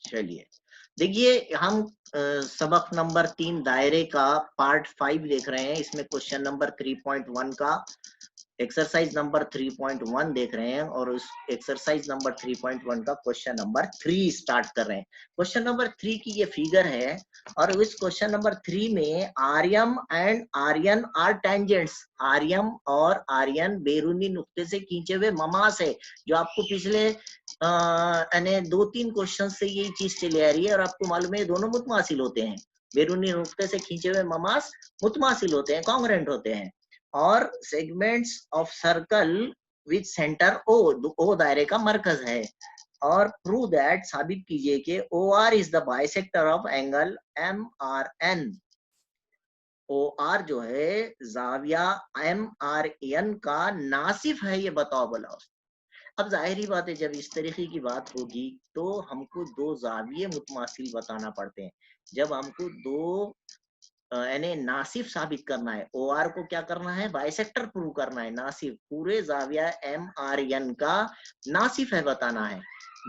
चलिए देखिए हम सबक नंबर 3 दायरे का पार्ट 5 देख रहे हैं। इसमें क्वेश्चन नंबर 3.1 का एक्सरसाइज नंबर 3.1 देख रहे हैं और उस एक्सरसाइज नंबर 3.1 का क्वेश्चन नंबर 3 स्टार्ट कर रहे हैं। क्वेश्चन नंबर 3 की ये फिगर है और इस क्वेश्चन नंबर 3 में Aryam and Aryan are tangents. Aryam और आर्यन बैरूनी नुक्ते से खींचे हुए ममास है, जो आपको पिछले 2-3 क्वेश्चन से यही चीज चली आ रही है और आपको मालूम है दोनों मुतमासिल होते हैं। बैरूनी नुक्ते से खींचे हुए ममास मुतमासिल होते हैं, कॉन्ग्रेंट होते हैं। और segments of circle with centre O दायरे का मरकज है। और प्रूव दैट, साबित कीजिए कि O R is the bisector of angle M R N. O R जो है जाविया एम आर एन का नासिफ है, ये बताओ बोला। अब जाहिर ही बात है जब इस तरीके की बात होगी तो हमको दो जाविये मुतमासिल बताना पड़ते हैं। जब हमको दो यानी नासिफ साबित करना है, ओ आर को क्या करना है, बाइसेक्टर प्रूव करना है। नासिफ पूरे जाविया एम आर एन का नासिफ है बताना है,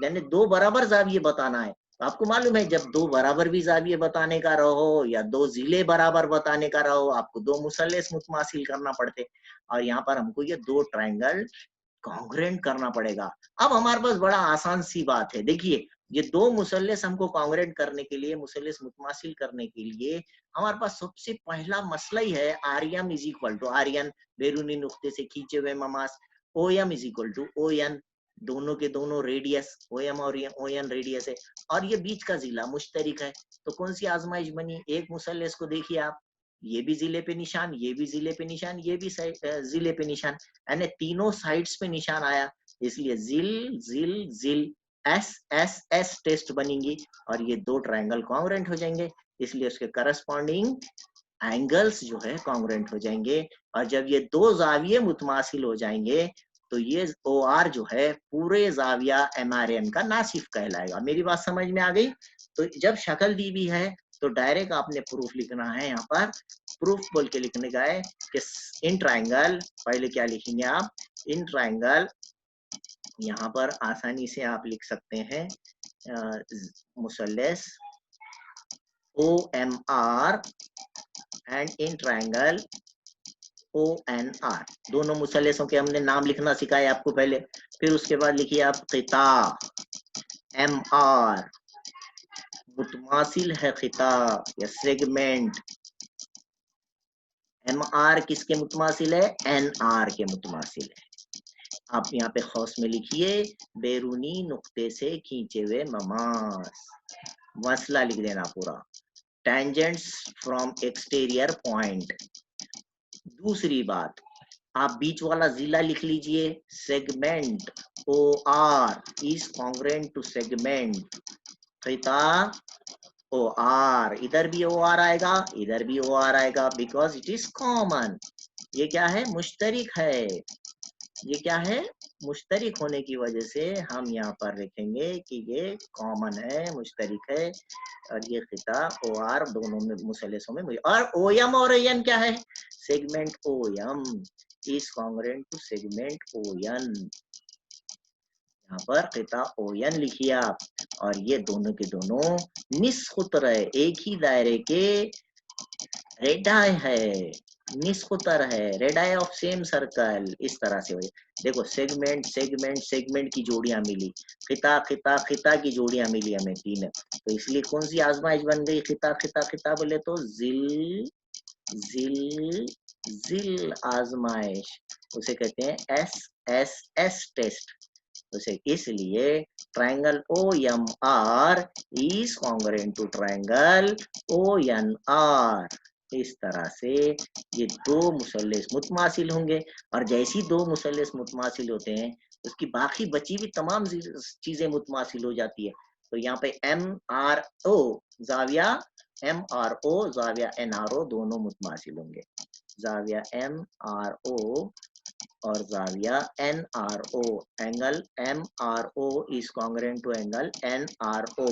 यानी दो बराबर जाविये बताना है। आपको मालूम है जब दो बराबर भी जाविये बताने का रहो या दो जिले बराबर बताने का रहो, आपको दो मुसल्लस मुतमासिल करना पड़ते। और यहाँ पर हमको ये दो ट्रायंगल कॉन्ग्रेंट करना पड़ेगा। अब हमारे पास बड़ा आसान सी बात है, देखिए ये दो मुसल्लस हमको कॉन्ग्रेंट करने के लिए, मुसल्लस मुतमासिल करने के लिए हमारे पास सबसे पहला मसला ही है आर्यम इज इक्वल टू आर्यन, बैरूनी नुक्ते से खींचे हुए ममास। O M is equal to O N, दोनों के दोनों रेडियस ओ एम और ओ एन रेडियस है और ये बीच का जिला मुश्तरिक है। तो कौन सी आजमाइश बनी, एक मुसल्लस को देखिए आप, ये भी जिले पे निशान, ये भी जिले पे निशान, ये भी जिले पे निशान, यानी तीनों साइड्स पे निशान आया, इसलिए जिल जिल जिल एस एस एस टेस्ट बनेंगी और ये दो ट्रायंगल कॉन्ग्रेंट हो जाएंगे, इसलिए उसके करस्पॉन्डिंग एंगल्स जो है कॉन्ग्रेंट हो जाएंगे। और जब ये दो जाविये मुतमासिल हो जाएंगे तो ये ओ आर जो है पूरे जाविया एम आर एन का नासिफ कहलाएगा। मेरी बात समझ में आ गई? तो जब शक्ल दी भी है तो डायरेक्ट आपने प्रूफ लिखना है। यहाँ पर प्रूफ बोल के लिखने का है कि इन ट्रायंगल, पहले क्या लिखेंगे आप, इन ट्रायंगल, यहाँ पर आसानी से आप लिख सकते हैं मुसल्लस O M R and in triangle O N R. दोनों मुसल्लसों के हमने नाम लिखना सिखाया आपको पहले। फिर उसके बाद लिखिए आप खिता एम आर, मुतमासिल है खिता या सेगमेंट। एम आर किसके मुतमासिल है, एन आर के मुतमासिल है। आप यहाँ पे खौस में लिखिए बैरूनी नुक्ते से खींचे हुए ममास, मसला लिख देना पूरा, टेंजेंट्स फ्रॉम एक्सटीरियर पॉइंट। दूसरी बात, आप बीच वाला जिला लिख लीजिए, segment O R is congruent to segment theta O R. इधर भी ओ आर आएगा, इधर भी ओ आर आएगा, बिकॉज इट इज कॉमन। ये क्या है, मुश्तरिक है। ये क्या है, मुश्तरिक होने की वजह से हम यहाँ पर लिखेंगे कि ये कॉमन है, मुश्तरिक है। और ये खिता ओ आर दोनों में मुसल्लसों में, और ओ एम और एन क्या है, segment O M is congruent to segment O N. यहाँ पर खिता ओ एन लिखिए आप, और ये दोनों के दोनों निस्खुतर है, एक ही दायरे के रेडाई है, निस्खुतर है, रेडाई ऑफ सेम सर्कल। इस तरह से हो, देखो सेगमेंट सेगमेंट सेगमेंट की जोड़ियां मिली, खिता खिता खिता की जोड़ियां मिली हमें तीन। तो इसलिए कौन सी आजमाइश बन गई, खिता खिता खिता बोले तो जिल जिल जिल आजमाइश, उसे कहते हैं एस एस एस टेस्ट। उसे इसलिए triangle O M R is congruent to triangle O N R. इस तरह से ये दो मुसल्लस मुतमासिल होंगे, और जैसी दो मुसल्लस मुतमासिल होते हैं उसकी बाकी बची भी तमाम चीजें मुतमासिल हो जाती है। तो यहाँ पे एम आर ओ जाविया, एम आर ओ जाविया एन आर ओ दोनों मुतमासिल होंगे। जाविया एम आर ओ और जाविया N R O, angle M R O is congruent to angle N R O,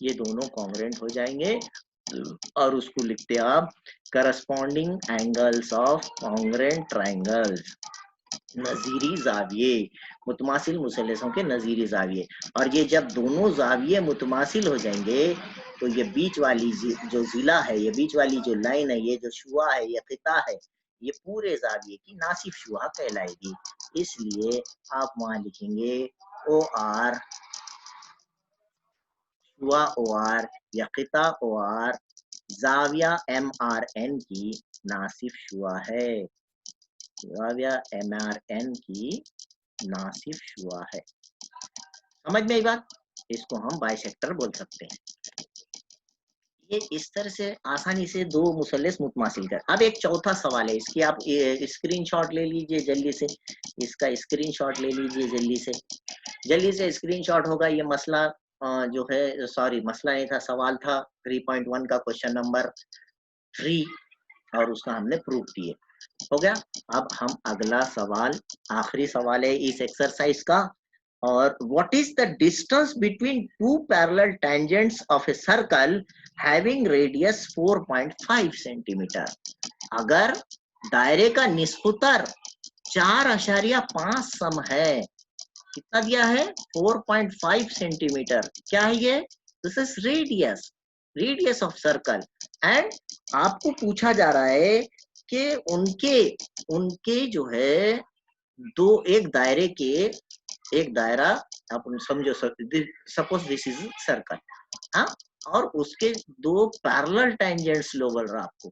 ये दोनों कॉन्ग्रेंट हो जाएंगे। और उसको लिखते आप corresponding angles of congruent triangles. नजीरी जाविये, मुतमासिल मुसल्लसों के नजीरी जाविये। और ये जब दोनों जाविये मुतमासिल हो जाएंगे तो ये बीच वाली जो जिला है, ये बीच वाली जो लाइन है, ये जो शुआ है, ये खिता है, ये पूरे जाविये की नासिफ शुआ कहलाएगी। इसलिए आप वहां लिखेंगे ओ आर, शुआ ओ आर या खिता ओ आर, जाविया एम आर एन की नासिफ शुआ है, जाविया एम आर एन की नासिफ शुआ है। समझ में आई बात? इसको हम बाइसेक्टर बोल सकते हैं। ये इस तरह से आसानी से दो मुसल्लस मुतमासिल कर। अब एक चौथा सवाल है, इसकी आप स्क्रीनशॉट ले लीजिए जल्दी से, इसका स्क्रीनशॉट ले लीजिए जल्दी से स्क्रीनशॉट होगा। ये मसला जो है, सॉरी मसला नहीं था, सवाल था 3.1 का क्वेश्चन नंबर 3 और उसका हमने प्रूफ दिए। हो गया। अब हम अगला सवाल, आखिरी सवाल है इस एक्सरसाइज का, और what is the distance between two parallel tangents of a circle having radius 4.5 centimetre. अगर दायरे का निस्कुतर 4.5 सम है, कितना दिया है 4.5 सेंटीमीटर, क्या है ये, this is radius of circle. And आपको पूछा जा रहा है कि उनके उनके जो है दो, एक दायरा आप समझो, सपोज दिस इज सर्कल, हाँ, और उसके दो पैरेलल टेंजेंट्स लो बोल रहा आपको।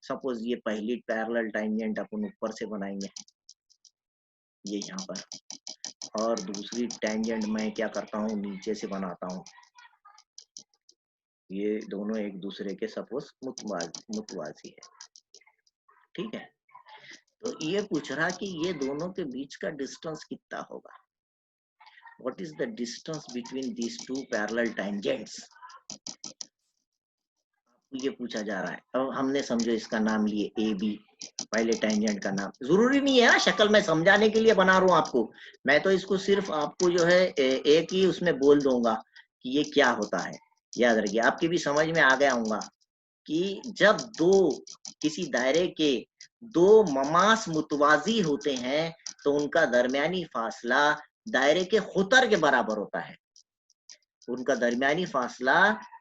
सपोज ये पहली पैरेलल टेंजेंट अपन ऊपर से बनाएंगे, ये यहाँ पर, और दूसरी टेंजेंट मैं क्या करता हूँ, नीचे से बनाता हूँ। ये दोनों एक दूसरे के सपोज मुतवाजी है, ठीक है। तो ये पूछ रहा कि ये दोनों के बीच का डिस्टेंस कितना होगा, what is the distance between these two parallel tangents, ये पूछा जा रहा है। अब हमने समझो इसका नाम लिए ए बी, पहले टेंजेंट का नाम, जरूरी नहीं है शक्ल में समझाने के लिए बना रहा हूं आपको, मैं तो इसको सिर्फ आपको जो है एक ही उसमें बोल दूंगा कि ये क्या होता है। याद रखिए, आपके भी समझ में आ गया होगा कि जब दो किसी दायरे के दो ममास मुतवाजी होते हैं तो उनका दरमियानी फासला दायरे के खुतर के बराबर होता है, उनका दरमियानी फासला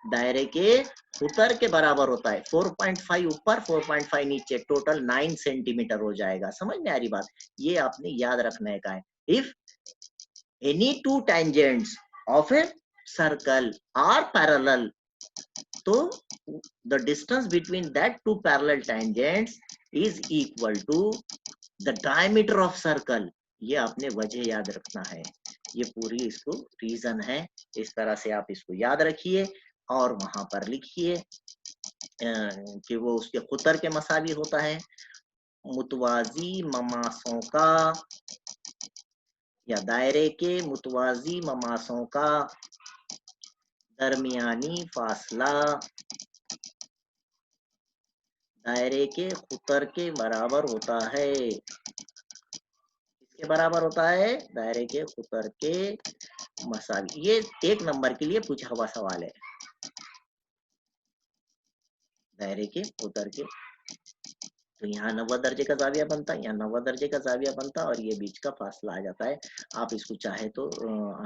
दायरे के खुतर के बराबर होता है। 4.5 ऊपर 4.5 नीचे, टोटल 9 सेंटीमीटर हो जाएगा। समझ में आ रही बात? ये आपने याद रखने का है। If any two tangents of a circle are parallel, तो the distance between that two parallel tangents is equal to the diameter of circle। ये आपने वजह याद रखना है, ये पूरी इसको रीजन है। इस तरह से आप इसको याद रखिए और वहां पर लिखिए कि वो उसके खुतर के मसावी होता है, मुतवाजी ममासों का या दायरे के मुतवाजी ममासों का दरमियानी फासला दायरे के खुतर के बराबर होता है। किसके बराबर होता है? दायरे के खुतर के मसावी। ये 1 नंबर के लिए पूछा हुआ सवाल है, दायरे के खुतर के। तो यहाँ 90 दर्जे का जाविया बनता है, यहाँ 90 दर्जे का जाविया बनता है, और ये बीच का फासला आ जाता है। आप इसको चाहे तो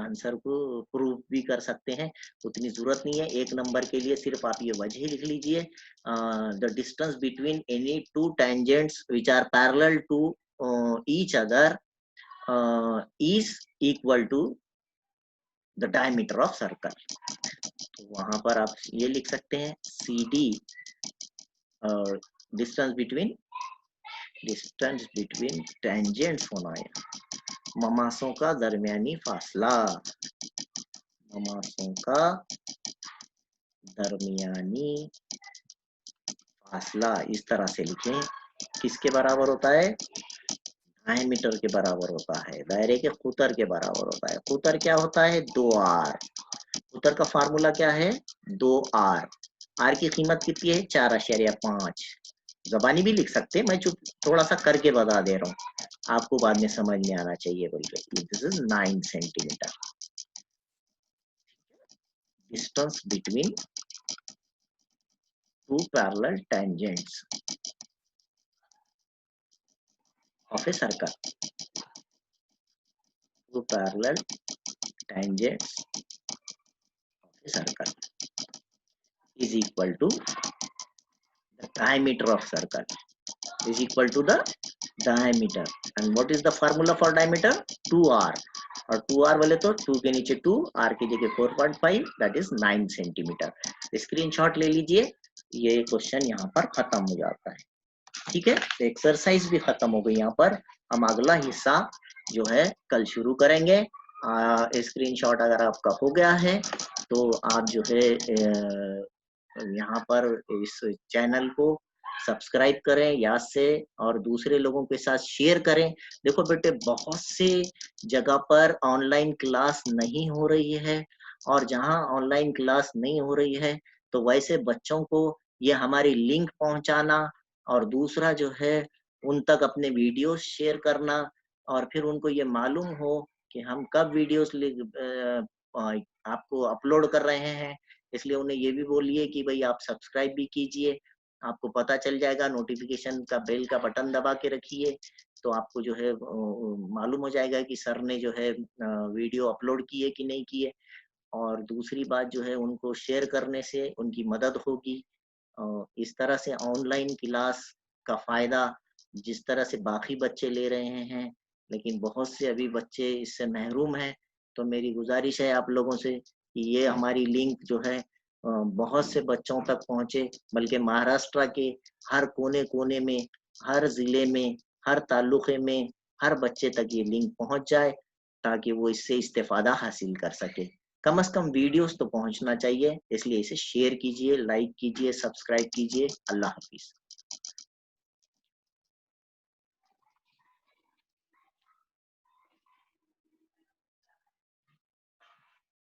आंसर को प्रूव भी कर सकते हैं, उतनी जरूरत नहीं है। 1 नंबर के लिए सिर्फ आप ये वजह लिख लीजिए, the distance between any two tangents which are parallel to each other is equal to the diameter of circle। तो वहां पर आप ये लिख सकते हैं CD डिस्टेंस बिटवीन टेंजेंट्स होना है, ममासों का दरमियानी फासला, ममासों का दरमियानी फासला इस तरह से लिखें, किसके बराबर होता है? डायमीटर के बराबर होता है, दायरे के खुतर के बराबर होता है। खुतर क्या होता है? 2r। खुतर का फार्मूला क्या है? 2r। r की कीमत कितनी है? 4.5। जबानी भी लिख सकते हैं, मैं थोड़ा सा करके बता दे रहा हूँ, आपको बाद में समझ में आना चाहिए। बोलिए this is 9 centimetre distance between two parallel tangents of a circle. Two parallel tangents of a circle is equal to the diameter of circle is equal to the diameter. And what is the formula for diameter? 2r. और 2r बोले तो 2 के नीचे 2, r की जगह 4.5, that is 9 centimetre. Screenshot ले लीजिए. ये क्वेश्चन यहाँ पर खत्म हो जाता है. ठीक है, तो एक्सरसाइज भी खत्म हो गई. यहाँ पर हम अगला हिस्सा जो है कल शुरू करेंगे. स्क्रीनशॉट अगर आपका हो गया है तो आप जो है यहाँ पर इस चैनल को सब्सक्राइब करें याद से और दूसरे लोगों के साथ शेयर करें. देखो बेटे, बहुत से जगह पर ऑनलाइन क्लास नहीं हो रही है, और जहाँ ऑनलाइन क्लास नहीं हो रही है तो वैसे बच्चों को ये हमारी लिंक पहुंचाना, और दूसरा जो है उन तक अपने वीडियोस शेयर करना, और फिर उनको ये मालूम हो कि हम कब वीडियोस आपको अपलोड कर रहे हैं. इसलिए उन्हें ये भी बोलिए कि भाई आप सब्सक्राइब भी कीजिए, आपको पता चल जाएगा. नोटिफिकेशन का बेल का बटन दबा के रखिए तो आपको जो है मालूम हो जाएगा कि सर ने जो है वीडियो अपलोड किए कि नहीं किए. और दूसरी बात जो है, उनको शेयर करने से उनकी मदद होगी. इस तरह से ऑनलाइन क्लास का फायदा जिस तरह से बाकी बच्चे ले रहे हैं, लेकिन बहुत से अभी बच्चे इससे महरूम हैं. तो मेरी गुजारिश है आप लोगों से कि ये हमारी लिंक जो है बहुत से बच्चों तक पहुंचे, बल्कि महाराष्ट्र के हर कोने-कोने में, हर जिले में, हर तालुके में, हर बच्चे तक ये लिंक पहुंच जाए, ताकि वो इससे इस्तेफादा हासिल कर सके. कम से कम वीडियोस तो पहुंचना चाहिए, इसलिए इसे शेयर कीजिए, लाइक कीजिए, सब्सक्राइब कीजिए. अल्लाह हाफिज.